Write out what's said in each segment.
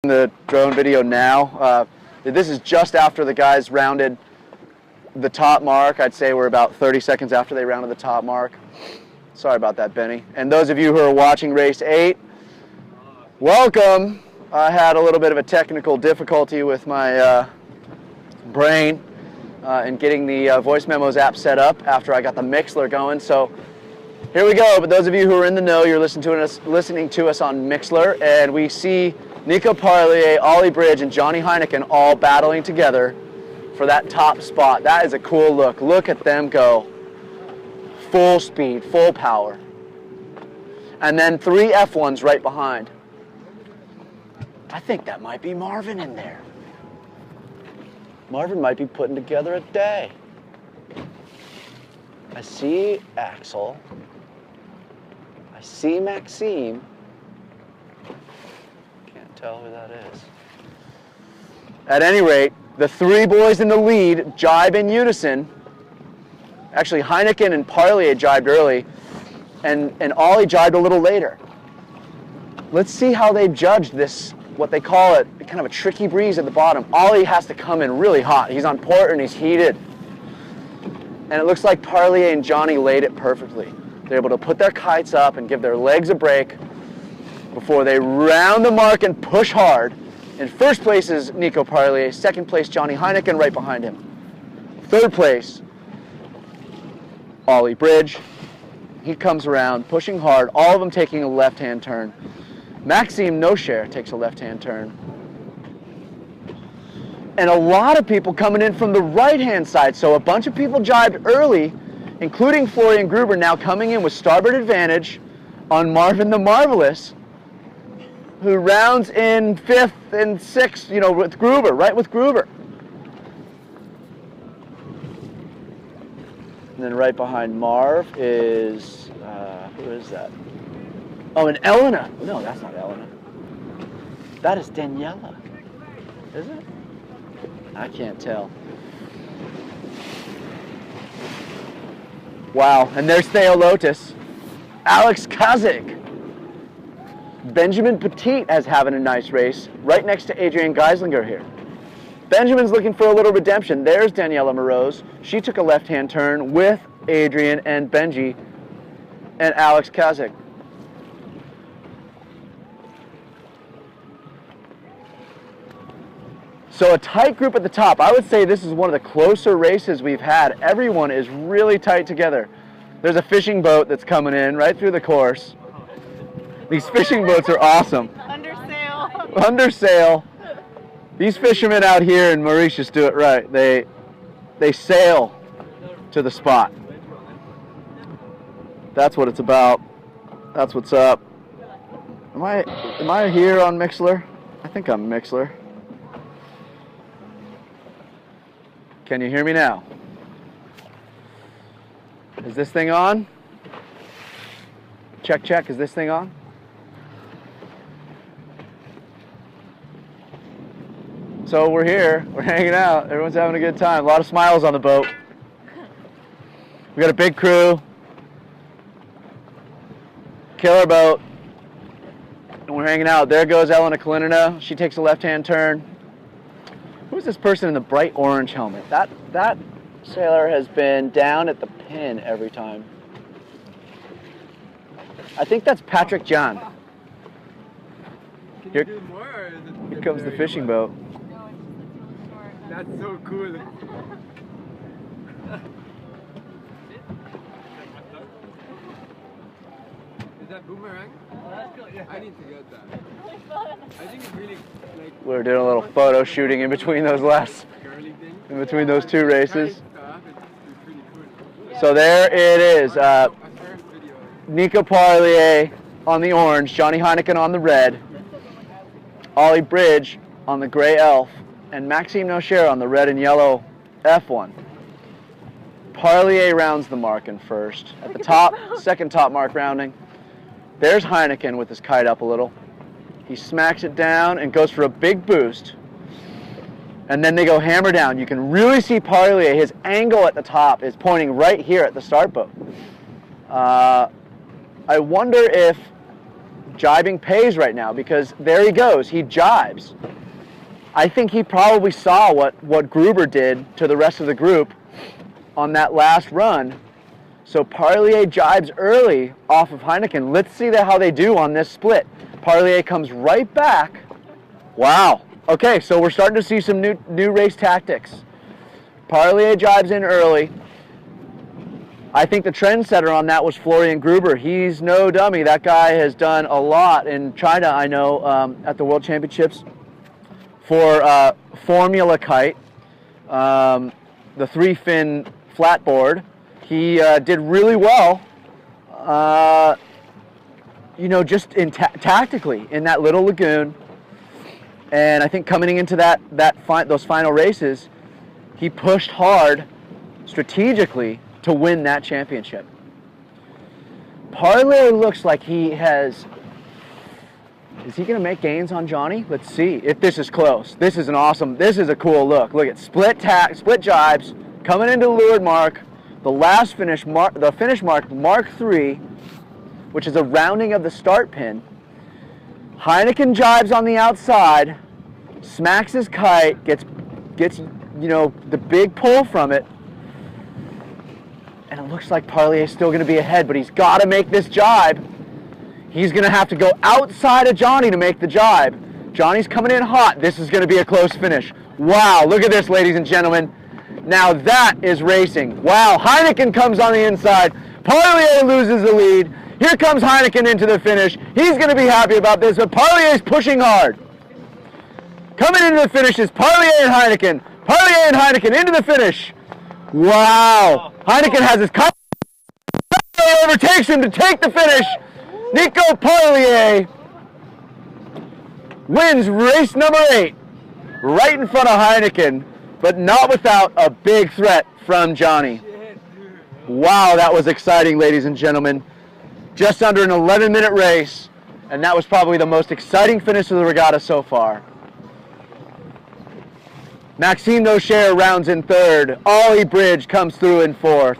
The drone video now. This is just after the guys rounded the top mark. I'd say we're about 30 seconds after they rounded the top mark. Sorry about that, Benny. And those of you who are watching race 8, welcome. I had a little bit of a technical difficulty with my brain in getting the voice memos app set up after I got the Mixler going. So here we go. But those of you who are in the know, you're listening to us on Mixler, and we see Nico Parlier, Ollie Bridge, and Johnny Heineken all battling together for that top spot. That is a cool look. Look at them go. Full speed, full power. And then 3 F1s right behind. I think that might be Marvin in there. Marvin might be putting together a day. I see Axel. I see Maxime. Can't tell who that is. At any rate, the 3 boys in the lead jibe in unison. Actually, Heineken and Parlier jibed early, and Ollie jibed a little later. Let's see how they judged this, what they call it, kind of a tricky breeze at the bottom. Ollie has to come in really hot. He's on port and he's heated. And it looks like Parlier and Johnny laid it perfectly. They're able to put their kites up and give their legs a break before they round the mark and push hard. In first place is Nico Parlier. Second place, Johnny Heineken right behind him. Third place, Ollie Bridge. He comes around, pushing hard, all of them taking a left-hand turn. Maxime No Share takes a left-hand turn. And a lot of people coming in from the right-hand side. So a bunch of people jibed early, including Florian Gruber, now coming in with starboard advantage on Marvin the Marvelous, who rounds in 5th and 6th, you know, with Gruber, right with Gruber. And then right behind Marv is, who is that? Oh, and Elena. No, that's not Elena. That is Daniela. Is it? I can't tell. Wow, and there's Theo Lotus. Alex Kazik. Benjamin Petit is having a nice race, right next to Adrian Geislinger here. Benjamin's looking for a little redemption. There's Daniela Moroz. She took a left-hand turn with Adrian and Benji and Alex Kazik. So a tight group at the top. I would say this is one of the closer races we've had. Everyone is really tight together. There's a fishing boat that's coming in right through the course. These fishing boats are awesome. Under sail. Under sail. These fishermen out here in Mauritius do it right. They sail to the spot. That's what it's about. That's what's up. Am I here on Mixler? I think I'm Mixler. Can you hear me now? Is this thing on? Check, check. Is this thing on? So we're here. We're hanging out. Everyone's having a good time. A lot of smiles on the boat. We got a big crew. Killer boat. And we're hanging out. There goes Elena Kalinina. She takes a left-hand turn. Who's this person in the bright orange helmet? That sailor has been down at the pin every time. I think that's Patrick John. Can you do more, or is it Here comes the fishing boat. That's so cool. Is that boomerang? I need to get that. I think it's really like. We're doing a little photo shooting in between those in between those 2 races. So there it is. Nico Parlier on the orange, Johnny Heineken on the red, Ollie Bridge on the gray elf, and Maxime No Share on the red and yellow F1. Parlier rounds the mark in first. At the top, second top mark rounding. There's Heineken with his kite up a little. He smacks it down and goes for a big boost. And then they go hammer down. You can really see Parlier. His angle at the top is pointing right here at the start boat. I wonder if jibing pays right now, because there he goes. He jibes. I think he probably saw what Gruber did to the rest of the group on that last run. So Parlier jibes early off of Heineken. Let's see how they do on this split. Parlier comes right back. Wow. Okay, so we're starting to see some new race tactics. Parlier jibes in early. I think the trendsetter on that was Florian Gruber. He's no dummy. That guy has done a lot in China, I know, at the World Championships for Formula Kite, the 3-fin flatboard. He did really well, you know, just tactically in that little lagoon. And I think coming into those final races, he pushed hard strategically to win that championship. Parlier looks like he has... Is he going to make gains on Johnny? Let's see if this is close. This is a cool look. Look at split jibes coming into the leeward mark. The last finish mark, the finish mark, Mark 3, which is a rounding of the start pin. Heineken jibes on the outside, smacks his kite, gets you know, the big pull from it. And it looks like Parlier's still going to be ahead, but he's got to make this jibe. He's going to have to go outside of Johnny to make the jibe. Johnny's coming in hot. This is going to be a close finish. Wow, look at this, ladies and gentlemen. Now that is racing. Wow, Heineken comes on the inside. Parlier loses the lead. Here comes Heineken into the finish. He's going to be happy about this, but Parlier's pushing hard. Coming into the finish is Parlier and Heineken. Parlier and Heineken into the finish. Wow. Heineken has his cup. Parlier overtakes him to take the finish. Nico Parlier wins race number 8 right in front of Heineken, but not without a big threat from Johnny. Wow, that was exciting, ladies and gentlemen. Just under an 11-minute race, and that was probably the most exciting finish of the regatta so far. Maxime Nocher rounds in 3rd. Ollie Bridge comes through in 4th.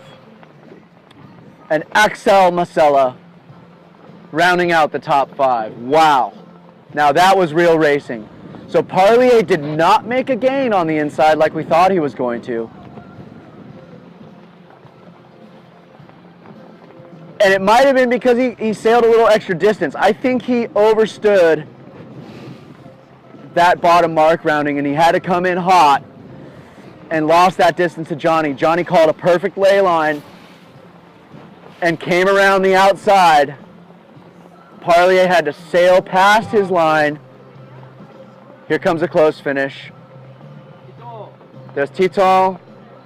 And Axel Masella rounding out the top 5. Wow. Now that was real racing. So Parlier did not make a gain on the inside like we thought he was going to. And it might have been because he sailed a little extra distance. I think he overstood that bottom mark rounding, and he had to come in hot and lost that distance to Johnny. Johnny called a perfect ley line and came around the outside. Parlier had to sail past his line. Here comes a close finish. There's Titon.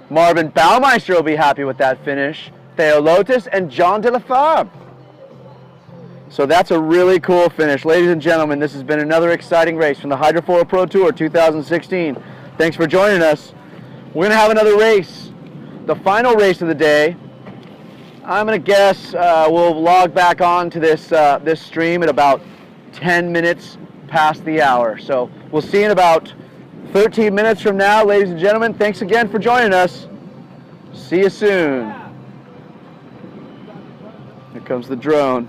Marvin Baumeister will be happy with that finish. Theo Lotus and John de la Fab. So that's a really cool finish. Ladies and gentlemen, this has been another exciting race from the Hydrofoil Pro Tour 2016. Thanks for joining us. We're going to have another race, the final race of the day. I'm going to guess we'll log back on to this stream at about 10 minutes past the hour. So we'll see you in about 13 minutes from now, ladies and gentlemen. Thanks again for joining us. See you soon. Here comes the drone.